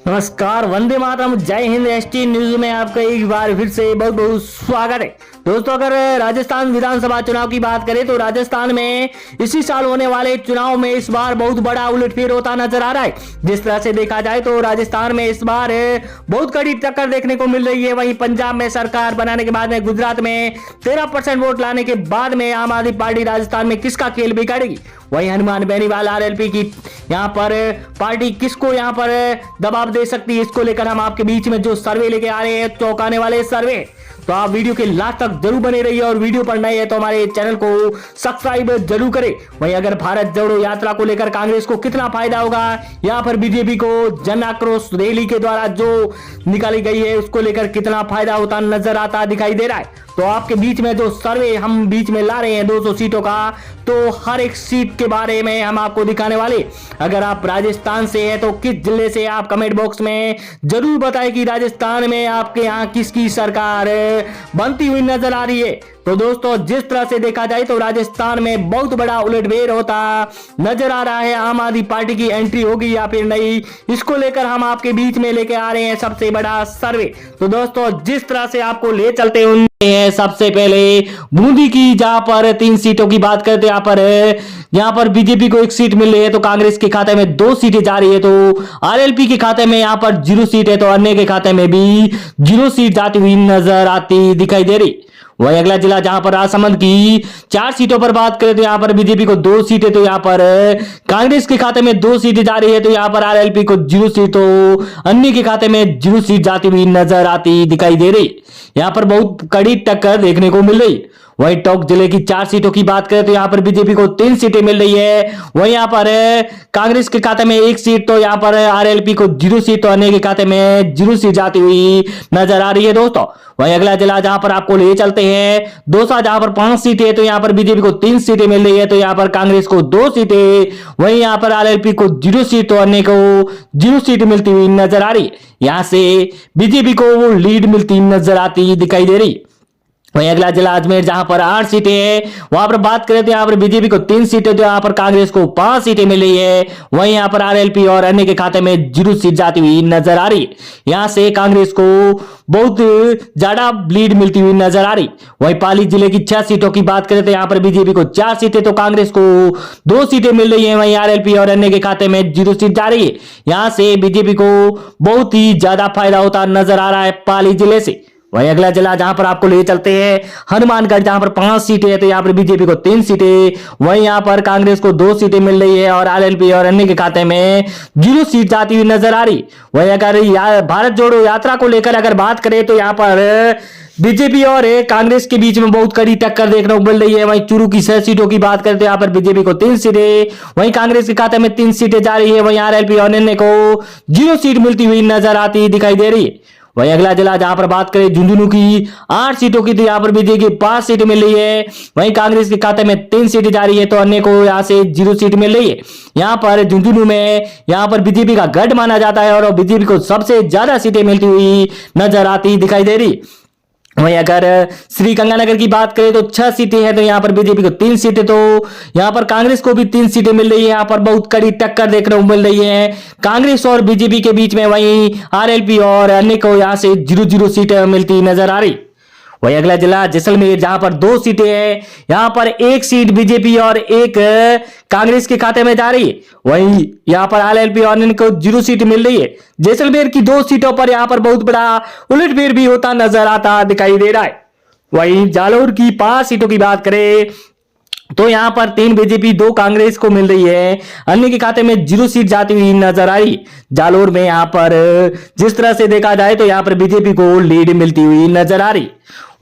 नमस्कार, वंदे मातरम, जय Hind. ST news में आपका एक बार फिर से बहुत बहुत स्वागत है। दोस्तों, अगर राजस्थान विधानसभा चुनाव की बात करें तो राजस्थान में इसी साल होने वाले चुनाव में इस बार बहुत बड़ा उलटफेर होता नजर आ रहा है। जिस तरह से देखा जाए तो राजस्थान में इस बार बहुत कड़ी टक्कर देखने को मिल रही है। वहीं पंजाब में सरकार बनाने के बाद में, गुजरात में 13% वोट लाने के बाद में आम आदमी पार्टी राजस्थान में किसका खेल बिगाड़ेगी। वहीं हनुमान बेनीवाल आरएलपी की यहाँ पर पार्टी किसको यहाँ पर दबाव दे सकती है, इसको लेकर हम आपके बीच में जो सर्वे लेके आ रहे हैं, चौंकाने वाले सर्वे। तो आप वीडियो के लास्ट तक जरूर बने रहिए और वीडियो पर नए है तो हमारे चैनल को सब्सक्राइब जरूर करें। वहीं अगर भारत जोड़ो यात्रा को लेकर कांग्रेस को कितना फायदा होगा, यहाँ पर बीजेपी को जन आक्रोश रैली के द्वारा जो निकाली गई है उसको लेकर कितना फायदा होता नजर आता दिखाई दे रहा है। तो आपके बीच में जो सर्वे हम बीच में ला रहे हैं 200 सीटों का, तो हर एक सीट के बारे में हम आपको दिखाने वाले। अगर आप राजस्थान से हैं तो किस जिले से, आप कमेंट बॉक्स में जरूर बताएं कि राजस्थान में आपके यहाँ किसकी सरकार बनती हुई नजर आ रही है। तो दोस्तों, जिस तरह से देखा जाए तो राजस्थान में बहुत बड़ा उलटफेर होता नजर आ रहा है। आम आदमी पार्टी की एंट्री होगी या फिर नहीं, इसको लेकर हम आपके बीच में लेके आ रहे हैं सबसे बड़ा सर्वे। तो दोस्तों, जिस तरह से आपको ले चलते हैं सबसे पहले बूंदी की, जहां पर 3 सीटों की बात करते हैं। यहाँ पर बीजेपी को 1 सीट मिल रही है तो कांग्रेस के खाते में 2 सीटें जा रही है। तो आरएलपी के खाते में यहाँ पर 0 सीट है तो अन्य के खाते में भी 0 सीट जाती हुई नजर आती दिखाई दे रही। वही अगला जिला जहां पर राजसमंद की 4 सीटों पर बात करें तो यहाँ पर बीजेपी को 2 सीटें, तो यहाँ पर कांग्रेस के खाते में 2 सीटें जा रही है। तो यहाँ पर आरएलपी को 0 सीट, तो अन्य के खाते में 0 सीट जाती हुई नजर आती दिखाई दे रही। यहाँ पर बहुत कड़ी टक्कर देखने को मिल रही। वहीं टोंक जिले की 4 सीटों की बात करें तो यहाँ पर बीजेपी को 3 सीटें मिल रही है। वहीं यहाँ पर कांग्रेस के खाते में 1 सीट, तो यहाँ पर आरएलपी को 0 सीट, तो अन्य के खाते में 0 सीट जाती हुई नजर आ रही है दोस्तों। वहीं अगला जिला जहां पर आपको ले चलते हैं दौसा, जहां पर 5 सीटें है तो यहाँ पर बीजेपी को 3 सीटें मिल रही है। तो यहाँ पर कांग्रेस को 2 सीटें, वहीं यहाँ पर आरएलपी को 0 सीट, तो अन्य को 0 सीट मिलती हुई नजर आ रही। यहाँ से बीजेपी को वो लीड मिलती नजर आती दिखाई दे रही। वहीं अगला जिला अजमेर, जहां पर 8 सीटें हैं, वहां पर बात करें तो यहाँ पर बीजेपी को 3 सीटें, तो यहाँ पर कांग्रेस को 5 सीटें मिल रही है। वहीं यहाँ पर आरएलपी और अन्य के खाते में 0 सीट जाती हुई नजर आ रही। यहाँ से कांग्रेस को बहुत ज्यादा लीड मिलती हुई नजर आ रही। वहीं पाली जिले की 6 सीटों की बात करें तो यहाँ पर बीजेपी को 4 सीटें, तो कांग्रेस को 2 सीटें मिल रही है। वहीं आरएलपी और अन्य के खाते में 0 सीट जा रही है। यहाँ से बीजेपी को बहुत ही ज्यादा फायदा होता नजर आ रहा है पाली जिले से। वहीं अगला जिला जहां पर आपको ले चलते हैं हनुमानगढ़, जहां पर 5 सीटें है तो यहाँ पर बीजेपी को 3 सीटें, वहीं यहाँ पर कांग्रेस को 2 सीटें मिल रही है और आरएलपी और अन्य के खाते में 0 सीट जाती हुई नजर आ रही। वहीं अगर भारत जोड़ो यात्रा को लेकर अगर बात करें तो यहाँ पर बीजेपी और कांग्रेस के बीच में बहुत कड़ी टक्कर देखने को मिल रही है। वहीं चूरू की 6 सीटों की बात करते हैं, यहाँ पर बीजेपी को 3 सीटें, वहीं कांग्रेस के खाते में 3 सीटें जा रही है। वहीं आरएलपी और अन्य को 0 सीट मिलती हुई नजर आती दिखाई दे रही है। वहीं अगला जिला जहां पर बात करें झुंझुनू की 8 सीटों की, तो यहाँ पर बीजेपी की 5 सीटें मिल रही है। वहीं कांग्रेस के खाते में 3 सीटें जा रही है, तो अन्य को यहाँ से 0 सीट मिल रही है। यहाँ पर झुंझुनू में यहाँ पर बीजेपी का गढ़ माना जाता है और बीजेपी को सबसे ज्यादा सीटें मिलती हुई नजर आती दिखाई दे रही। वहीं अगर श्री गंगानगर की बात करें तो 6 सीटें हैं, तो यहाँ पर बीजेपी को 3 सीटें, तो यहाँ पर कांग्रेस को भी 3 सीटें मिल रही है। यहाँ पर बहुत कड़ी टक्कर देखने को मिल रही है कांग्रेस और बीजेपी के बीच में। वहीं आरएलपी और अन्य को यहाँ से 0-0 सीटें मिलती नजर आ रही। वहीं अगला जिला जैसलमेर, जहां पर 2 सीटें हैं, यहाँ पर 1 सीट बीजेपी और 1 कांग्रेस के खाते में जा रही है। वहीं यहाँ पर आरएलपी और इनको 0 सीट मिल रही है। जैसलमेर की 2 सीटों पर यहाँ पर बहुत बड़ा उलटफेर भी होता नजर आता दिखाई दे रहा है। वहीं जालौर की 5 सीटों की बात करें तो यहाँ पर 3 बीजेपी 2 कांग्रेस को मिल रही है, अन्य के खाते में 0 सीट जाती हुई नजर आई। जालोर में यहाँ पर जिस तरह से देखा जाए तो यहाँ पर बीजेपी को लीड मिलती हुई नजर आ रही।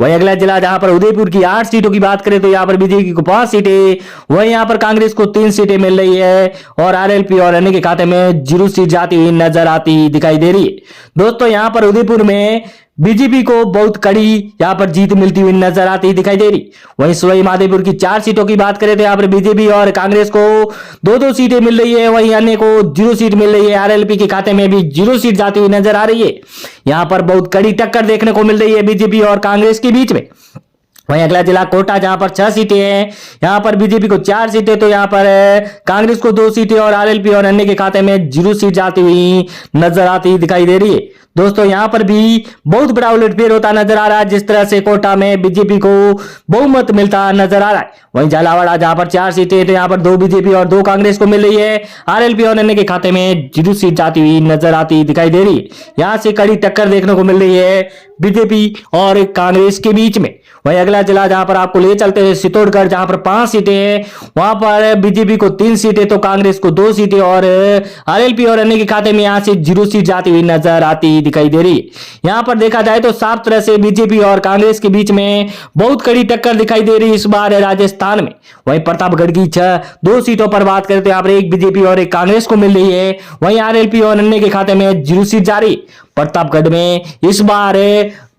वहीं अगला जिला जहां पर उदयपुर की 8 सीटों की बात करें तो यहाँ पर बीजेपी को 5 सीटें, वहीं यहाँ पर कांग्रेस को 3 सीटें मिल रही है और आरएलपी और अन्य के खाते में 0 सीट जाती हुई नजर आती दिखाई दे रही है। दोस्तों, यहाँ पर उदयपुर में बीजेपी को बहुत कड़ी यहाँ पर जीत मिलती हुई नजर आती दिखाई दे रही। वहीं सवाई माधोपुर की 4 सीटों की बात करें तो यहाँ पर बीजेपी और कांग्रेस को 2-2 सीटें मिल रही है। वहीं अन्य को 0 सीट मिल रही है। आरएलपी के खाते में भी 0 सीट जाती हुई नजर आ रही है। यहाँ पर बहुत कड़ी टक्कर देखने को मिल रही है बीजेपी और कांग्रेस के बीच में। वहीं अगला जिला कोटा, जहां पर 6 सीटें हैं, यहाँ पर बीजेपी को 4 सीटें, तो यहाँ पर कांग्रेस को 2 सीटें और आरएलपी और अन्य के खाते में 0 सीट जाती हुई नजर आती दिखाई दे रही है। दोस्तों यहाँ पर भी बहुत बड़ा उलटफेर होता नजर आ रहा है, जिस तरह से कोटा में बीजेपी को बहुमत मिलता नजर आ रहा है। वहीं झालावाड़, जहां पर 4 सीटें, तो यहाँ पर 2 बीजेपी और 2 कांग्रेस को मिल रही है। आरएलपी और अन्य के खाते में 0 सीट जाती हुई नजर आती दिखाई दे रही है। यहाँ से कड़ी टक्कर देखने को मिल रही है बीजेपी और कांग्रेस के बीच में। वहीं अगला जिला जहां पर आपको ले चलते हैं चित्तौड़गढ़, जहां पर 5 सीटें हैं, वहां पर बीजेपी को 3 सीटें, तो कांग्रेस को 2 सीटें और आरएलपी और अन्य के खाते में यहां से 0 सीट जाती हुई नजर आती दिखाई दे रही है। यहां पर देखा जाए तो साफ तरह से बीजेपी और कांग्रेस के बीच में बहुत कड़ी टक्कर दिखाई दे रही है इस बार राजस्थान में। वहीं प्रतापगढ़ की 2 सीटों पर बात करें तो यहाँ पर 1 बीजेपी और 1 कांग्रेस को मिल रही है। वहीं आरएलपी और अन्य के खाते में 0 सीट जारी। प्रतापगढ़ में इस बार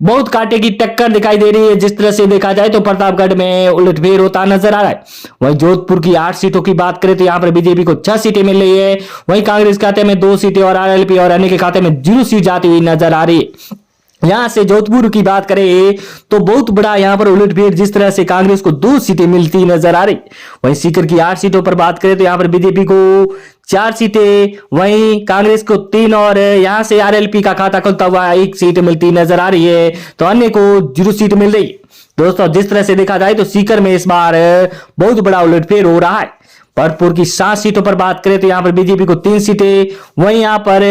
बहुत कांटे की टक्कर दिखाई दे रही है, जिस तरह से देखा जाए तो प्रतापगढ़ में उलटफेर होता नजर आ रहा है। वहीं जोधपुर की 8 सीटों की बात करें तो यहाँ पर बीजेपी को 6 सीटें मिल रही है। वहीं कांग्रेस के खाते में 2 सीटें और आरएलपी और अन्य के खाते में 0 सीट जाती हुई नजर आ रही है। यहां से जोधपुर की बात करें तो बहुत बड़ा यहां पर उलटफेर, जिस तरह से कांग्रेस को 2 सीटें मिलती नजर आ रही। वहीं सीकर की 8 सीटों पर बात करें तो यहां पर बीजेपी को 4 सीटें, वहीं कांग्रेस को 3 और यहां से आरएलपी का खाता खुलता हुआ 1 सीट मिलती नजर आ रही है, तो अन्य को 0 सीट मिल रही। दोस्तों जिस तरह से देखा जाए तो सीकर में इस बार बहुत बड़ा उलटफेर हो रहा है। भरतपुर की 7 सीटों पर बात करें तो यहां पर बीजेपी को 3 सीटें, वहीं यहां पर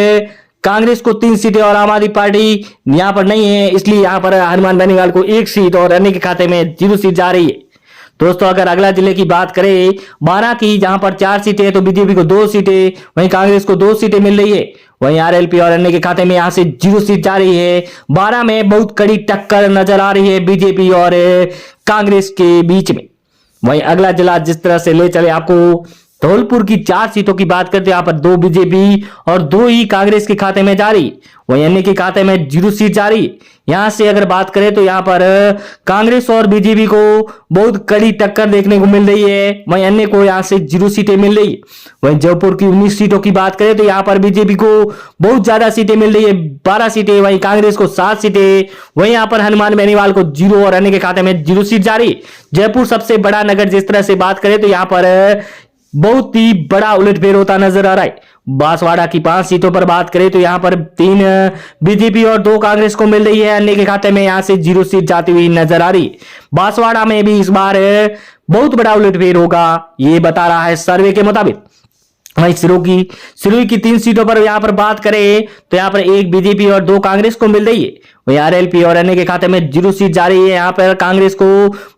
कांग्रेस को 3 सीटें और आम आदमी पार्टी यहां पर नहीं है, इसलिए यहां पर हनुमान बेनीवाल को 1 सीट और अन्य के खाते में 0 सीट जा रही है। दोस्तों अगर अगला जिले की बात करें 12 की, जहां पर 4 सीटें, तो बीजेपी को 2 सीटें, वहीं कांग्रेस को 2 सीटें मिल रही है। वहीं आरएलपी और अन्य के खाते में यहां से 0 सीट जा रही है। 12 में बहुत कड़ी टक्कर नजर आ रही है बीजेपी और कांग्रेस के बीच में। वहीं अगला जिला जिस तरह से ले चले आपको धौलपुर की 4 सीटों की बात करते हैं, यहाँ पर 2 बीजेपी और 2 ही कांग्रेस के खाते में जारी। वहीं अन्य के खाते में 0 सीट जारी। यहां से अगर बात करें तो यहाँ पर कांग्रेस और बीजेपी को बहुत कड़ी टक्कर देखने को मिल रही है। वहीं अन्य को यहां से 0 सीटें मिल रही है। वहीं जयपुर की 19 सीटों की बात करें तो यहाँ पर बीजेपी को बहुत ज्यादा सीटें मिल रही है, 12 सीटें, वहीं कांग्रेस को 7 सीटें, वहीं यहाँ पर हनुमान बेनीवाल को 0 और अन्य के खाते में 0 सीट जारी। जयपुर सबसे बड़ा नगर जिस तरह से बात करें तो यहाँ पर बहुत ही बड़ा उलटफेर होता नजर आ रहा है। बांसवाड़ा की 5 सीटों पर बात करें तो यहां पर 3 बीजेपी और 2 कांग्रेस को मिल रही है। अन्य के खाते में यहां से 0 सीट जाती हुई नजर आ रही। बांसवाड़ा में भी इस बार बहुत बड़ा उलटफेर होगा, ये बता रहा है सर्वे के मुताबिक। वहीं सिरोही की 3 सीटों पर यहां पर बात करें तो यहां पर 1 बीजेपी और 2 कांग्रेस को मिल रही है। वहीं आरएलपी और अन्य के खाते में 0 सीट जारी है। यहां पर कांग्रेस को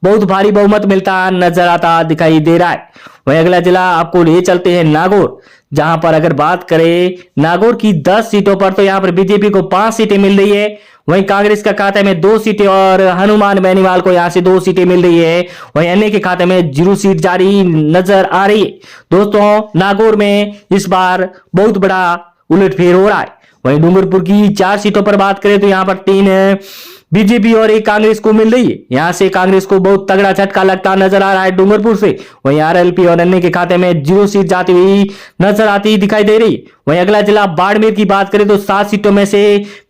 बहुत भारी बहुमत मिलता नजर आता दिखाई दे रहा है। वहीं अगला जिला आपको ले चलते हैं नागौर, जहां पर अगर बात करें नागौर की 10 सीटों पर तो यहां पर बीजेपी को 5 सीटें मिल रही है। वहीं कांग्रेस का खाते में 2 सीटें और हनुमान बेनीवाल को यहां से 2 सीटें मिल रही है। वहीं अन्य के खाते में 0 सीट जारी नजर आ रही है। दोस्तों नागौर में इस बार बहुत बड़ा उलटफेर हो रहा है। वहीं डूंगरपुर की 4 सीटों पर बात करें तो यहां पर 3 बीजेपी और 1 कांग्रेस को मिल रही है। यहां से कांग्रेस को बहुत तगड़ा झटका लगता नजर आ रहा है डूंगरपुर से। वहीं आरएलपी और अन्य के खाते में 0 सीट जाती हुई नजर आती दिखाई दे रही। वहीं अगला जिला बाड़मेर की बात करें तो 7 सीटों में से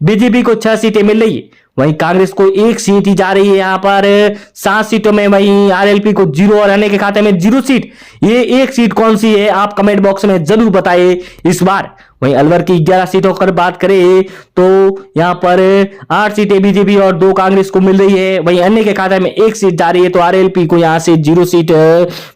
बीजेपी को 6 सीटें मिल रही है। वहीं कांग्रेस को 1 सीट ही जा रही है। यहाँ पर 7 सीटों में वहीं आरएलपी को 0 और अन्य के खाते में 0 सीट। ये 1 सीट कौन सी है आप कमेंट बॉक्स में जरूर बताइए इस बार। वहीं अलवर की 11 सीटों पर बात करें तो यहाँ पर 8 सीटें बीजेपी और 2 कांग्रेस को मिल रही है। वहीं अन्य के खाते में 1 सीट जा रही है, तो आरएलपी को यहाँ से 0 सीट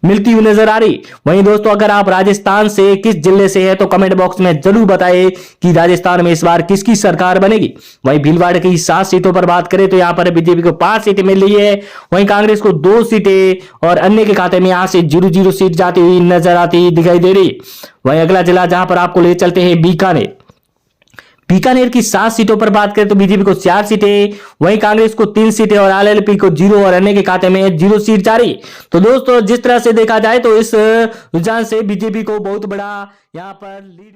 मिलती हुई नजर आ रही। वहीं दोस्तों अगर आप राजस्थान से किस जिले से है तो कमेंट बॉक्स में जरूर बताइए कि राजस्थान में इस बार किसकी सरकार बनेगी। वहीं भीलवाड़ा की 7 सीटों पर बात करें तो यहाँ पर बीजेपी को 5 सीटें मिल रही है। वहीं कांग्रेस को 2 सीटें और अन्य के खाते में यहाँ से 0-0 सीट जाती हुई नजर आती दिखाई दे रही। वहीं अगला जिला जहां पर आपको ले चलते हैं बीकानेर की 7 सीटों पर बात करें तो बीजेपी को 4 सीटें, वहीं कांग्रेस को 3 सीटें और आरएलपी को 0 और अन्य के खाते में 0 सीट जारी। तो दोस्तों जिस तरह से देखा जाए तो इस रुझान से बीजेपी को बहुत बड़ा यहां पर लीड